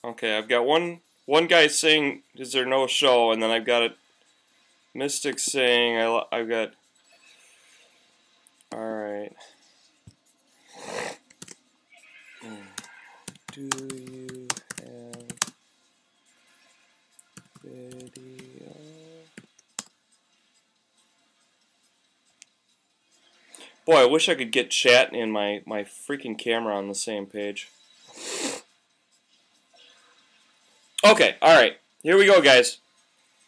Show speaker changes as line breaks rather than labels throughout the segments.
Okay, I've got one guy saying, "Is there no show?" And then I've got Mystic saying, I've got. All right. Do you have video? Boy, I wish I could get chat and my freaking camera on the same page. Okay, alright. Here we go, guys.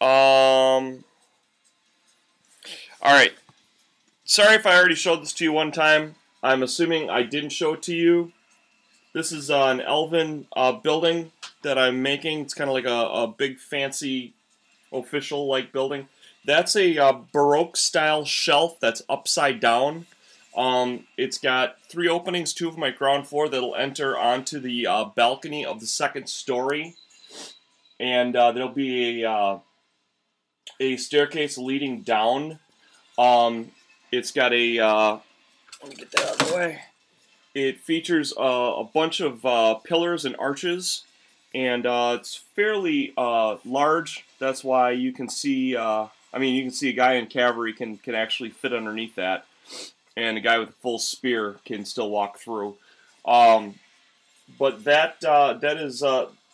Alright. Sorry if I already showed this to you one time. I'm assuming I didn't show it to you. This is an Elven building that I'm making. It's kind of like a big, fancy, official-like building. That's a Baroque-style shelf that's upside down. It's got 3 openings, 2 of them at ground floor that'll enter onto the balcony of the 2nd story. And there'll be a staircase leading down. It's got a... let me get that out of the way. It features a bunch of pillars and arches, and it's fairly large. That's why you can see... you can see a guy in cavalry can actually fit underneath that, and a guy with a full spear can still walk through. But that is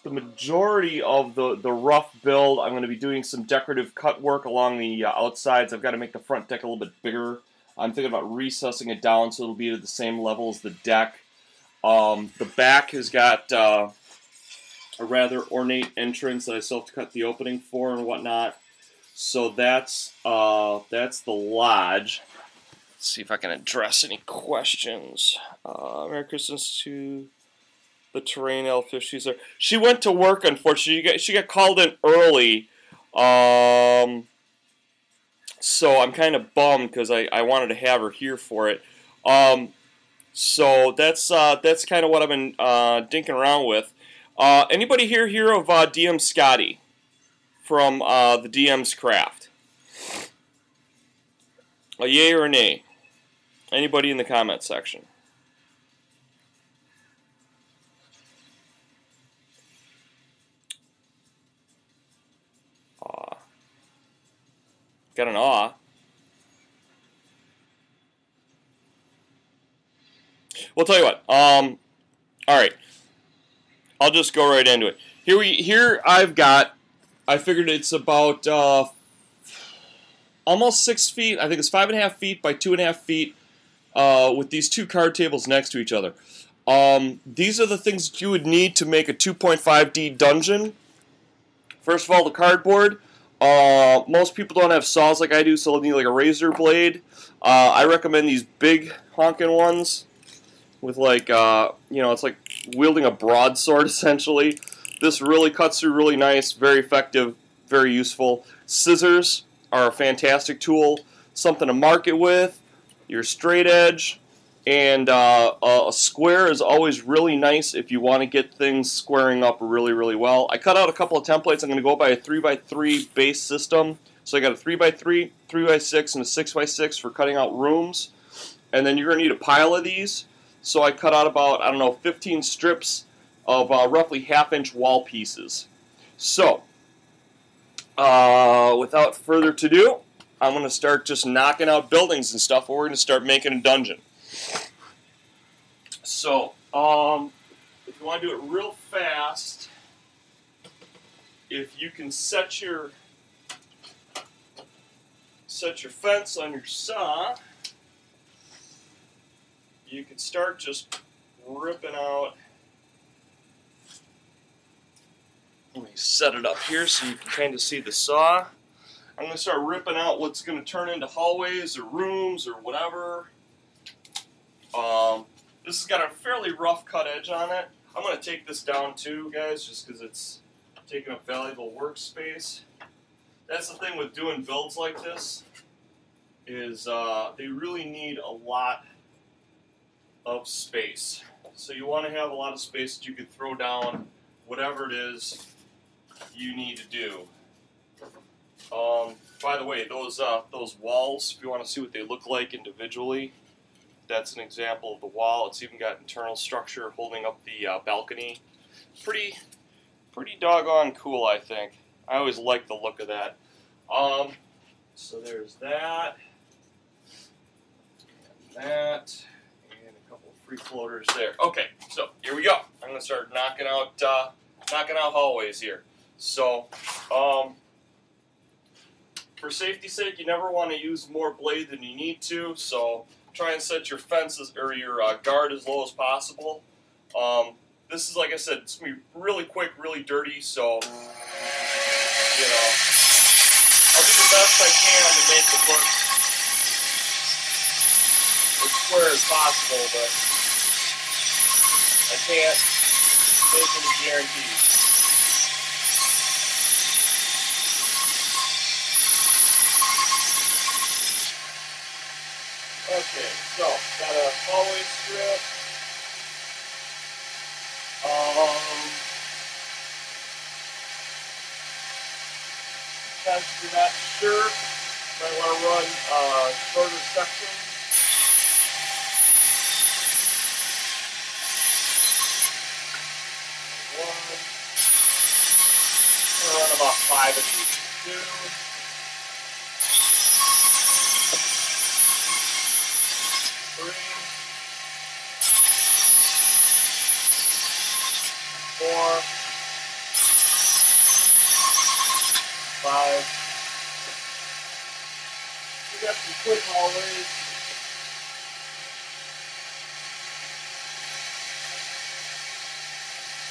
the majority of the rough build. I'm going to be doing some decorative cut work along the outsides. I've got to make the front deck a little bit bigger. I'm thinking about recessing it down so it'll be at the same level as the deck. The back has got a rather ornate entrance that I still have to cut the opening for and whatnot. So that's the lodge. Let's see if I can address any questions. Merry Christmas to the terrain elfish. She went to work, unfortunately. She got called in early. So I'm kind of bummed because I wanted to have her here for it. So that's kind of what I've been dinking around with. Anybody here hear of DM Scotty from the DM's Craft? A yay or a nay? Anybody in the comment section? Got an awe. Well, tell you what. All right. I'll just go right into it. Here I've got. I figured it's about almost 6 feet. I think it's 5.5 feet by 2.5 feet. With these 2 card tables next to each other. These are the things that you would need to make a 2.5D dungeon. First of all, the cardboard. Most people don't have saws like I do, so they'll need like a razor blade. I recommend these big honking ones with like, it's like wielding a broadsword essentially. This really cuts through really nice, very effective, very useful. Scissors are a fantastic tool. Something to mark it with. Your straight edge, and a square is always really nice if you want to get things squaring up really, really well. I cut out a couple of templates. I'm going to go by a 3x3 base system. So I got a 3x3, 3x6, and a 6x6 for cutting out rooms. And then you're going to need a pile of these. So I cut out about, 15 strips of roughly half-inch wall pieces. So, without further ado, I'm going to start just knocking out buildings and stuff, or we're going to start making a dungeon. So, if you want to do it real fast, if you can set your fence on your saw, you can start just ripping out. Let me set it up here so you can kind of see the saw. I'm going to start ripping out what's going to turn into hallways or rooms or whatever. This has got a fairly rough cut edge on it. I'm going to take this down too, guys, just because it's taking up valuable workspace. That's the thing with doing builds like this, is they really need a lot of space. So you want to have a lot of space that you can throw down whatever it is you need to do. By the way, those walls, if you want to see what they look like individually, that's an example of the wall. It's even got internal structure holding up the balcony. Pretty pretty doggone cool, I think. I always like the look of that. So there's that, and that, and a couple of free floaters there. Okay, so here we go. I'm gonna start knocking out hallways here. So, for safety's sake, you never want to use more blade than you need to. So try and set your fences or your guard as low as possible. This is, like I said, it's gonna be really quick, really dirty. So, you know, I'll do the best I can to make it look as square as possible, but I can't make any guarantees. Okay, so got a hallway strip. If you're not sure, you might want to run shorter sections. One. I'm going to run about 5 of these. 2. 3. 4. 5. We got some quick hallways.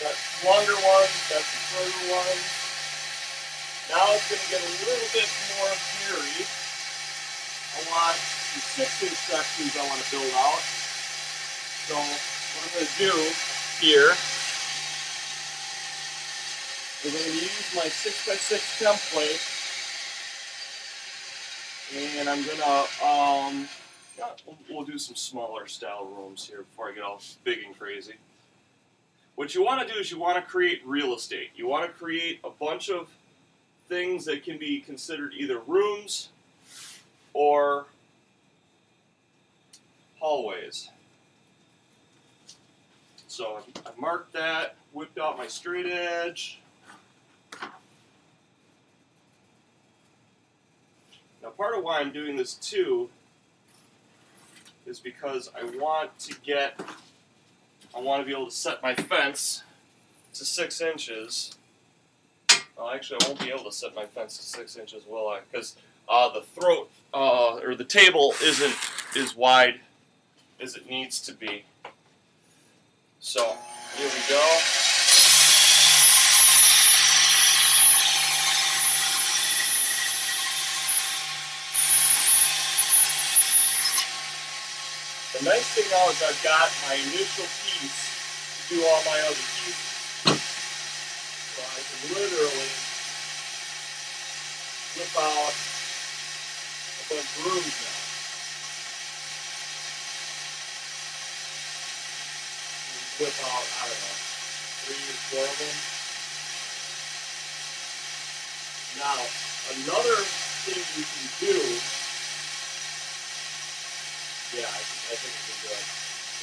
Got some longer ones, got some shorter ones. Now it's going to get a little bit more hairy. I want some 6-inch sections I want to build out. So what I'm going to do here is I'm going to use my 6x6 template, and I'm going to, we'll do some smaller style rooms here before I get all big and crazy. What you want to do is you want to create real estate. You want to create a bunch of things that can be considered either rooms or hallways. So I've marked that, whipped out my straight edge. Now part of why I'm doing this too is because I want to be able to set my fence to 6 inches. Well, actually, I won't be able to set my fence to 6 inches, will I? Because the throat or the table isn't as wide as it needs to be. So here we go. The nice thing now is I've got my initial piece to do all my other pieces. So I can literally flip out a bunch of rooms now. And flip out, I don't know, 3 or 4 of them. Now, another thing you can do, yeah, I think we can do it,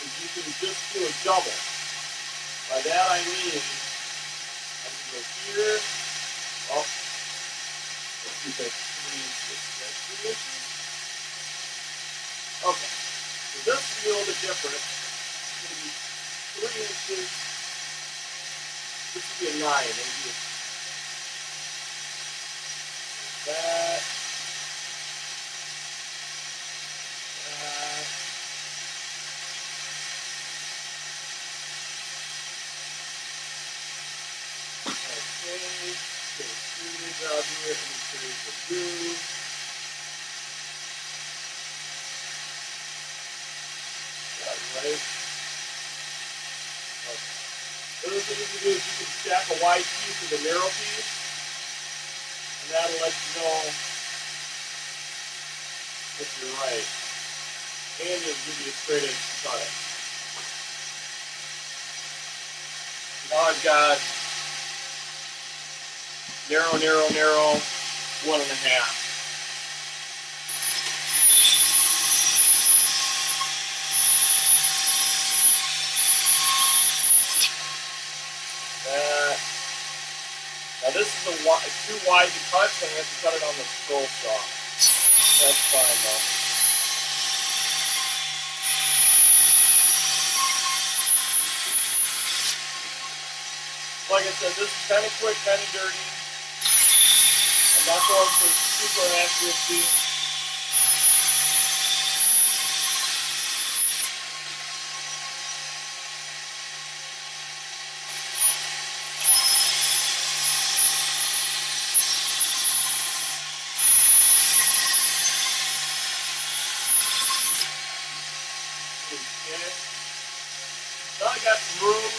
is you can just do a double. By that I mean, I can go here, oh, let's do that 3 inches. That's 3 inches? Okay, so this will be a little bit different. It's going to be 3 inches. This will be a 9. Maybe that. Out here, and create the blue. Got it right. Okay. The other thing you can do is you can stack a wide piece with a narrow piece, and that'll let you know if you're right. And it'll give you a straight edge to cut it. Now I've got narrow, narrow, narrow, 1.5. That. is too wide to cut, so I have to cut it on the scroll saw. That's fine though. Like I said, this is kind of quick, kind of dirty. I'm not going for super accuracy. Okay. Now I got some room.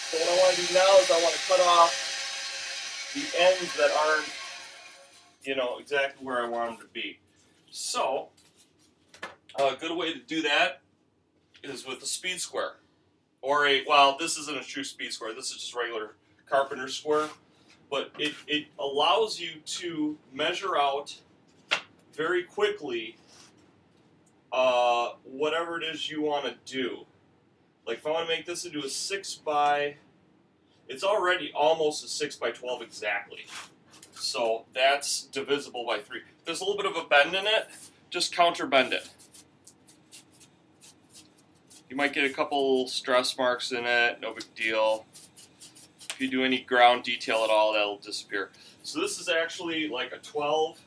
So what I want to do now is I want to cut off the ends that aren't, you know, exactly where I want them to be. So, a good way to do that is with a speed square. Or well, this isn't a true speed square, this is just regular carpenter square. But it allows you to measure out very quickly whatever it is you want to do. Like if I want to make this into a 6 by, it's already almost a 6 by 12 exactly. So that's divisible by 3. If there's a little bit of a bend in it, just counter bend it. You might get a couple stress marks in it, no big deal. If you do any ground detail at all, that'll disappear. So this is actually like a 12.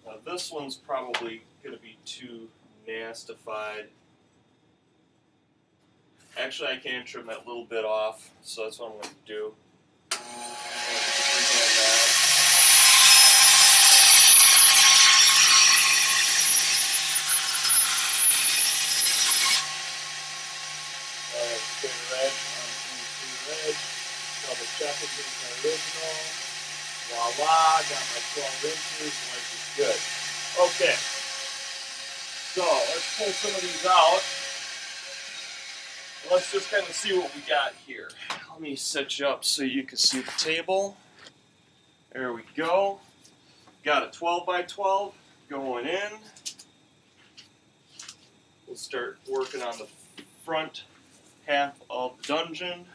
Now this one's probably going to be too nastified. Actually, I can trim that little bit off, so that's what I'm going to do. Double check it against my original. Voila, got my 12 inches. Life is good. Okay. So let's pull some of these out. Let's just kind of see what we got here. Let me set you up so you can see the table. There we go. Got a 12 by 12 going in. We'll start working on the front half of the dungeon.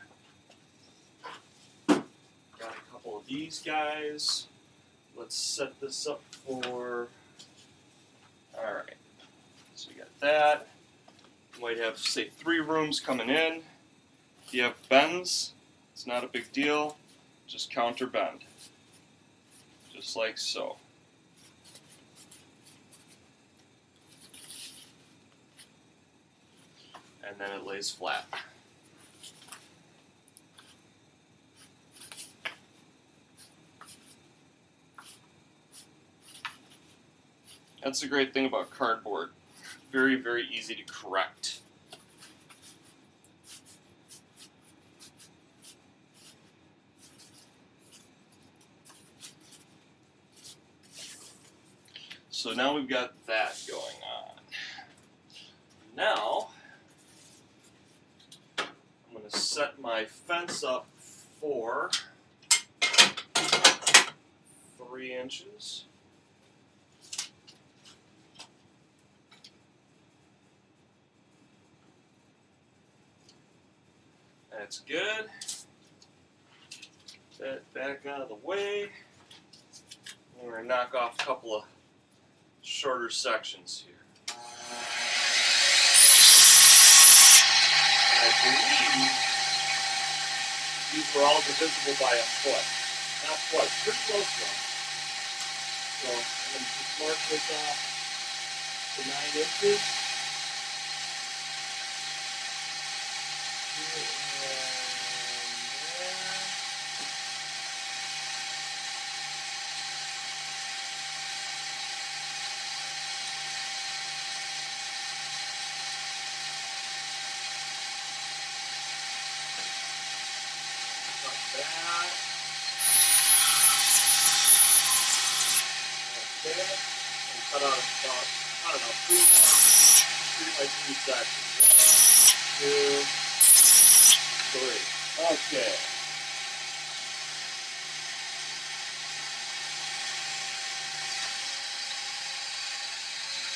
Got a couple of these guys. Let's set this up for... Alright. So we got that. You might have, say, 3 rooms coming in. If you have bends, it's not a big deal. Just counter bend. Just like so. And then it lays flat. That's the great thing about cardboard. Very, very easy to correct. So now we've got that going on. Now, I'm going to set my fence up for 3 inches. That's good. That back out of the way. And we're going to knock off a couple of shorter sections here. And I believe these were all divisible by a foot. Not quite, pretty close though. So I'm going to just mark this off to 9 inches. Okay, and cut out about, I don't know, 3 by 3 sections. 1, 2, 3. Okay.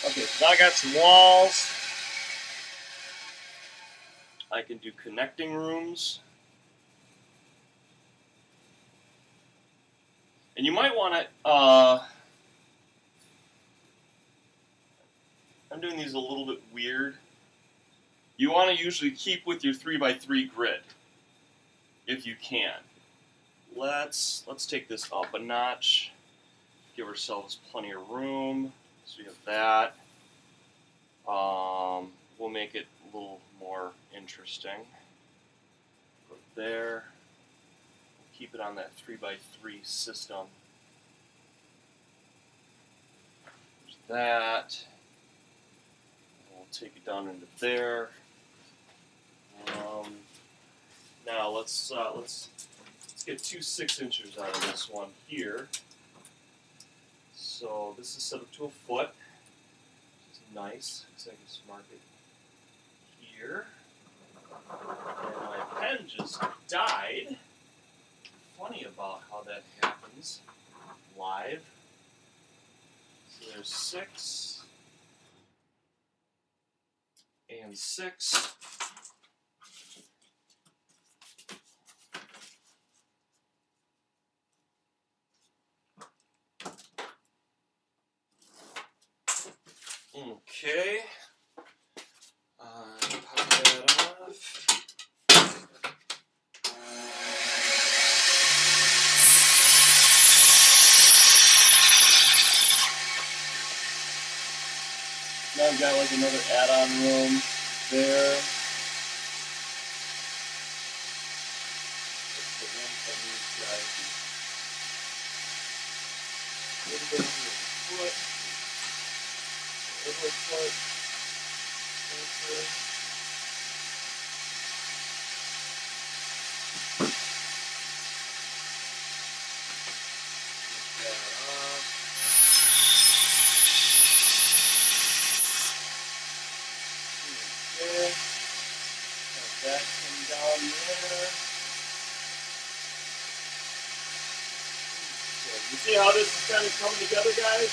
Okay, so now I got some walls. I can do connecting rooms. And you might want to, I'm doing these a little bit weird. You want to usually keep with your 3x3 grid, if you can. Let's take this up a notch. Give ourselves plenty of room. So we have that. We'll make it a little more interesting. Put it there. We'll keep it on that 3x3 system. There's that. And we'll take it down into there. Now let's get two 6-inchers out of this one here. So this is set up to a foot. It's nice. Looks like it's mark it here. And my pen just died. Funny about how that happens live. So there's 6 and 6. Okay. Pop that off. Now I've got like another add-on room there. That come down there. So you see how this is kind of coming together, guys?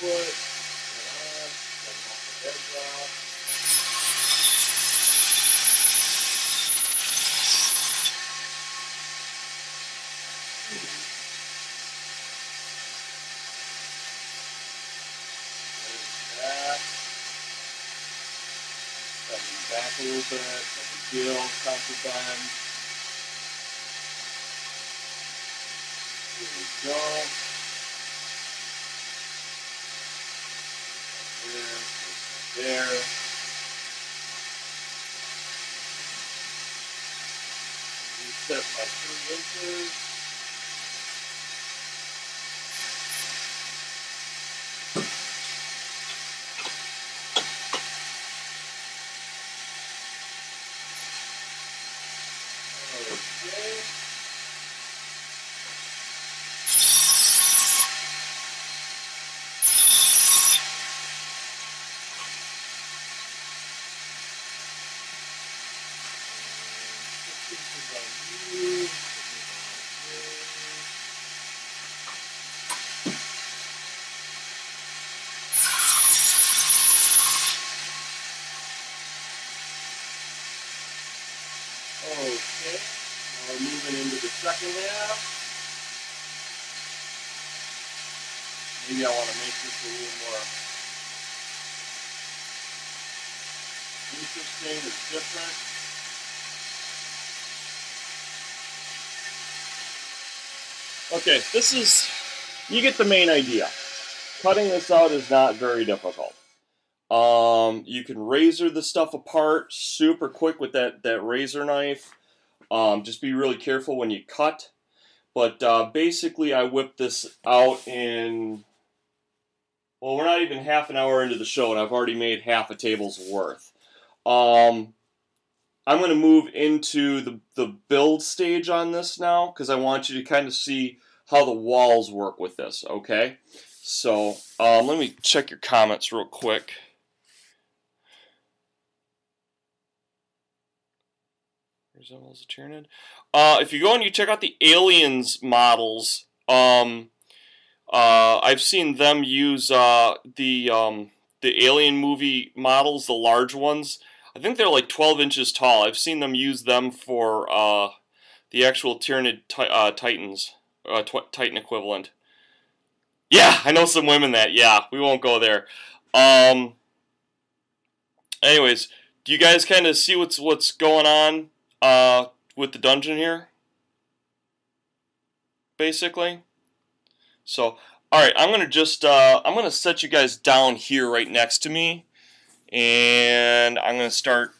Foot, the edge off. Back a little bit, like a gill, counterbend. Here we go. There. Reset my 3 inches. Okay, now we're moving into the second half. Maybe I want to make this a little more interesting or different. Okay, this is, you get the main idea. Cutting this out is not very difficult. You can razor the stuff apart super quick with that razor knife. Just be really careful when you cut. But basically I whipped this out in, well, we're not even half an hour into the show and I've already made half a table's worth. I'm going to move into the build stage on this now because I want you to kind of see how the walls work with this, okay? So let me check your comments real quick. Resembles a Tyranid. If you go and you check out the Aliens models, I've seen them use the Alien movie models, the large ones. I think they're like 12 inches tall. I've seen them use them for the actual Tyranid Titans, Titan equivalent. Yeah, I know some women that. Yeah, we won't go there. Anyways, do you guys kind of see what's going on with the dungeon here? Basically. So, all right, I'm gonna set you guys down here right next to me, and I'm gonna start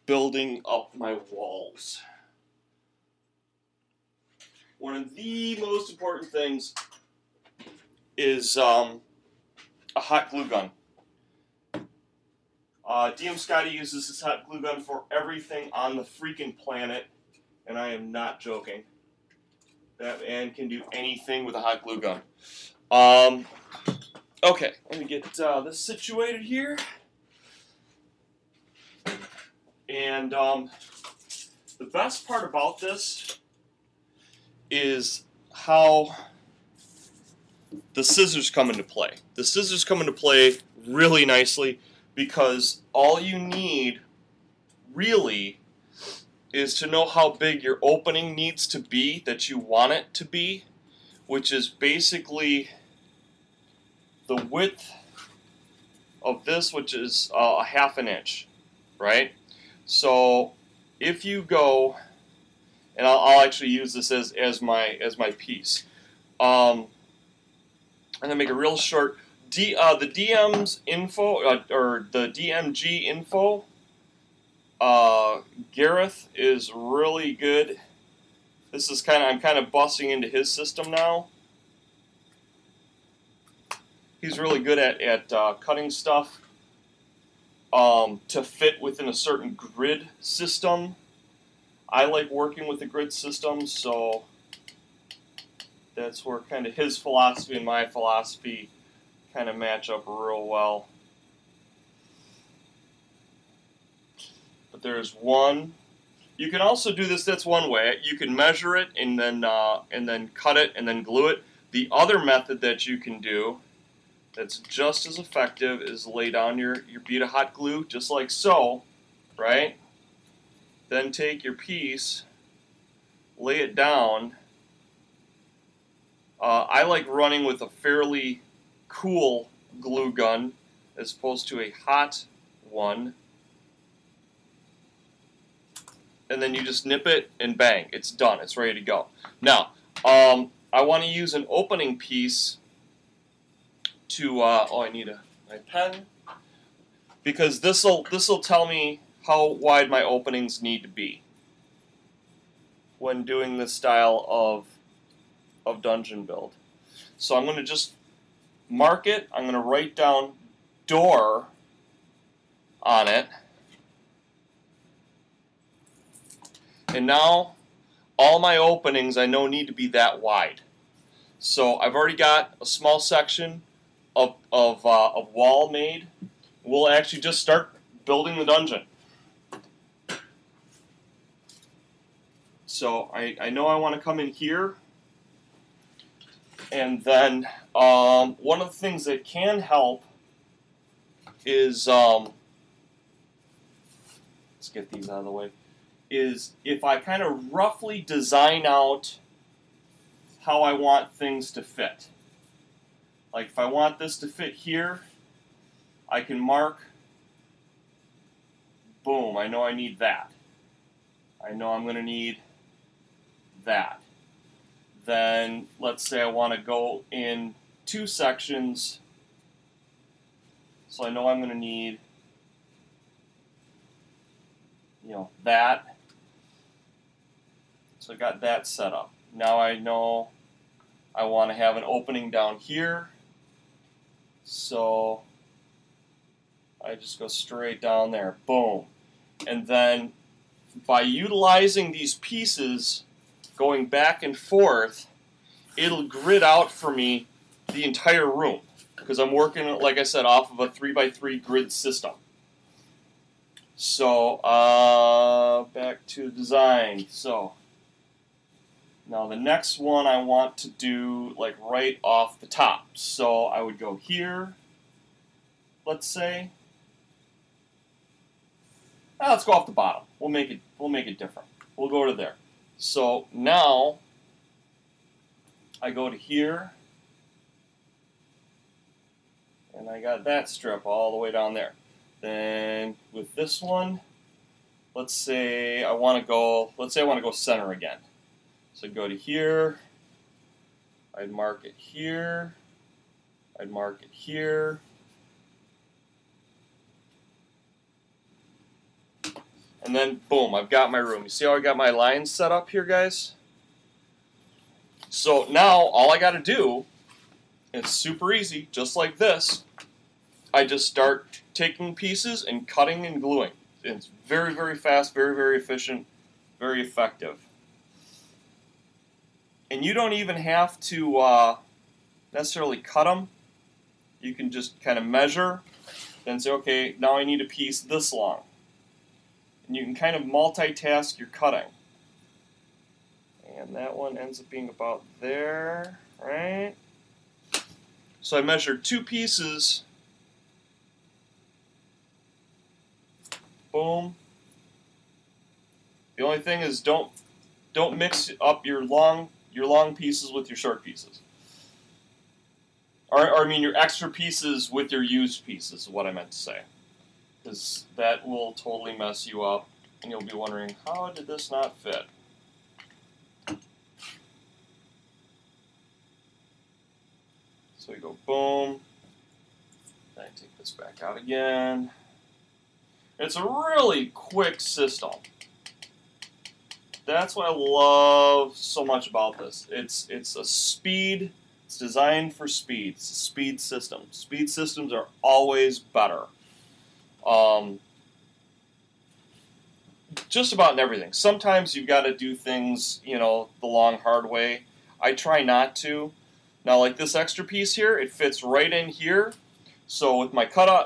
building up my walls. One of the most important things is a hot glue gun. DM Scotty uses this hot glue gun for everything on the freaking planet, and I am not joking. That man can do anything with a hot glue gun. Okay, let me get this situated here. And the best part about this is how the scissors come into play. The scissors come into play really nicely because all you need really is to know how big your opening needs to be that you want it to be, which is basically the width of this, which is a ½ inch, right? So if you go, and I'll actually use this as my piece. I'm gonna make it real short. The DM's info or the DMG info. Gareth is really good. This is I'm kind of busting into his system now. He's really good at cutting stuff to fit within a certain grid system. I like working with the grid system, so that's where kind of his philosophy and my philosophy kind of match up real well. But there's one. You can also do this. That's one way. You can measure it and then cut it and then glue it. The other method that you can do that's just as effective is lay down your bead of hot glue just like so, right? Then take your piece, lay it down. I like running with a fairly cool glue gun as opposed to a hot one. And then you just nip it and bang, it's done, it's ready to go. Now, I want to use an opening piece to, I need my pen, because this'll tell me how wide my openings need to be when doing this style of dungeon build. So I'm going to just mark it, I'm going to write down door on it. And now, all my openings I know need to be that wide. So I've already got a small section of wall made. We'll actually just start building the dungeon. So I know I want to come in here. And then one of the things that can help is, let's get these out of the way, is if I kind of roughly design out how I want things to fit. Like if I want this to fit here, I can mark, boom, I know I need that. I know I'm going to need that. Then let's say I want to go in 2 sections, so I know I'm going to need, that. So I got that set up. Now I know I want to have an opening down here. So I just go straight down there. Boom. And then by utilizing these pieces, going back and forth, it'll grid out for me the entire room. Because I'm working, like I said, off of a 3x3 grid system. So, back to design. So, Now the next one I want to do like right off the top. So I would go here, let's say. Let's go off the bottom. We'll make it different. We'll go to there. So now I go to here, and I got that strip all the way down there. Then with this one, let's say I want to go center again. So go to here, I'd mark it here, I'd mark it here, and then boom, I've got my room. You see how I got my lines set up here, guys? So now all I got to do, it's super easy, just like this. I just start taking pieces and cutting and gluing. It's very, very fast, very, very efficient, very effective. And you don't even have to necessarily cut them. You can just kind of measure and say, okay, now I need a piece this long. And you can kind of multitask your cutting. And that one ends up being about there, right? So I measured 2 pieces. Boom. The only thing is don't mix up your long pieces with your short pieces. Or I mean your extra pieces with your used pieces is what I meant to say. Because that will totally mess you up and you'll be wondering, how did this not fit? So we go boom. Then I take this back out again. It's a really quick system. That's what I love so much about this. It's a speed. It's designed for speed. It's a speed system. Speed systems are always better. Just about in everything. Sometimes you've got to do things, you know, the long, hard way. I try not to. Now, like this extra piece here, it fits right in here. So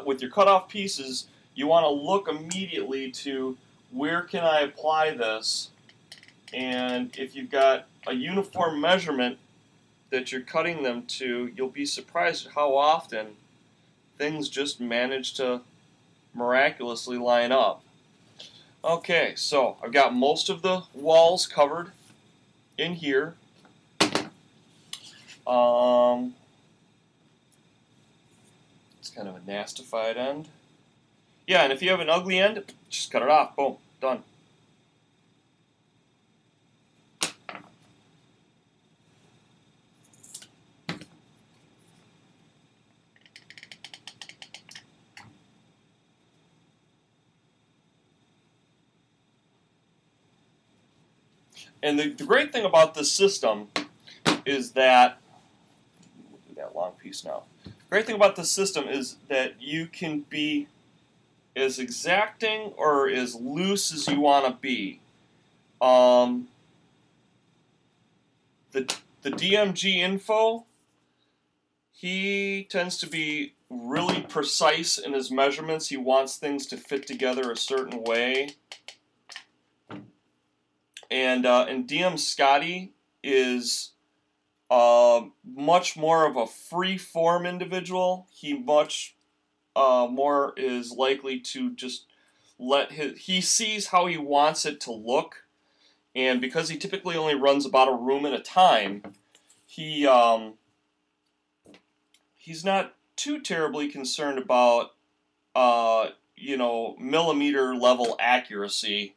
with your cutoff pieces, you want to look immediately to where can I apply this, and if you've got a uniform measurement that you're cutting them to, you'll be surprised at how often things just manage to miraculously line up. Okay, so I've got most of the walls covered in here. It's kind of a nastified end. Yeah, and if you have an ugly end, just cut it off. Boom, done. And the great thing about this system is that, we'll do that long piece now. The great thing about this system is that you can be as exacting or as loose as you want to be. The DMG info, he tends to be really precise in his measurements. He wants things to fit together a certain way. And DM Scotty is much more of a free-form individual. He much more is likely to just he sees how he wants it to look, and because he typically only runs about a room at a time, he's not too terribly concerned about you know, millimeter level accuracy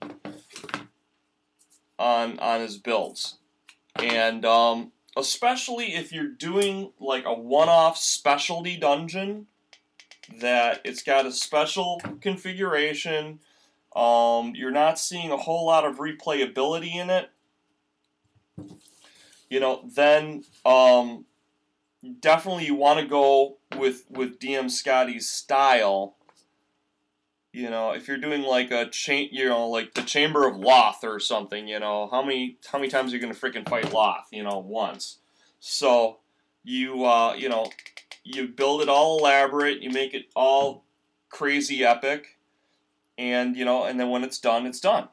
on his builds. And especially if you're doing like a one-off specialty dungeon that it's got a special configuration, you're not seeing a whole lot of replayability in it, you know, then definitely you want to go with DM Scotty's style. You know, if you're doing like a you know, like the Chamber of Loth or something, you know, how many times are you gonna freaking fight Loth? You know, once. So you you know, you build it all elaborate, you make it all crazy epic, and you know, and then when it's done, it's done.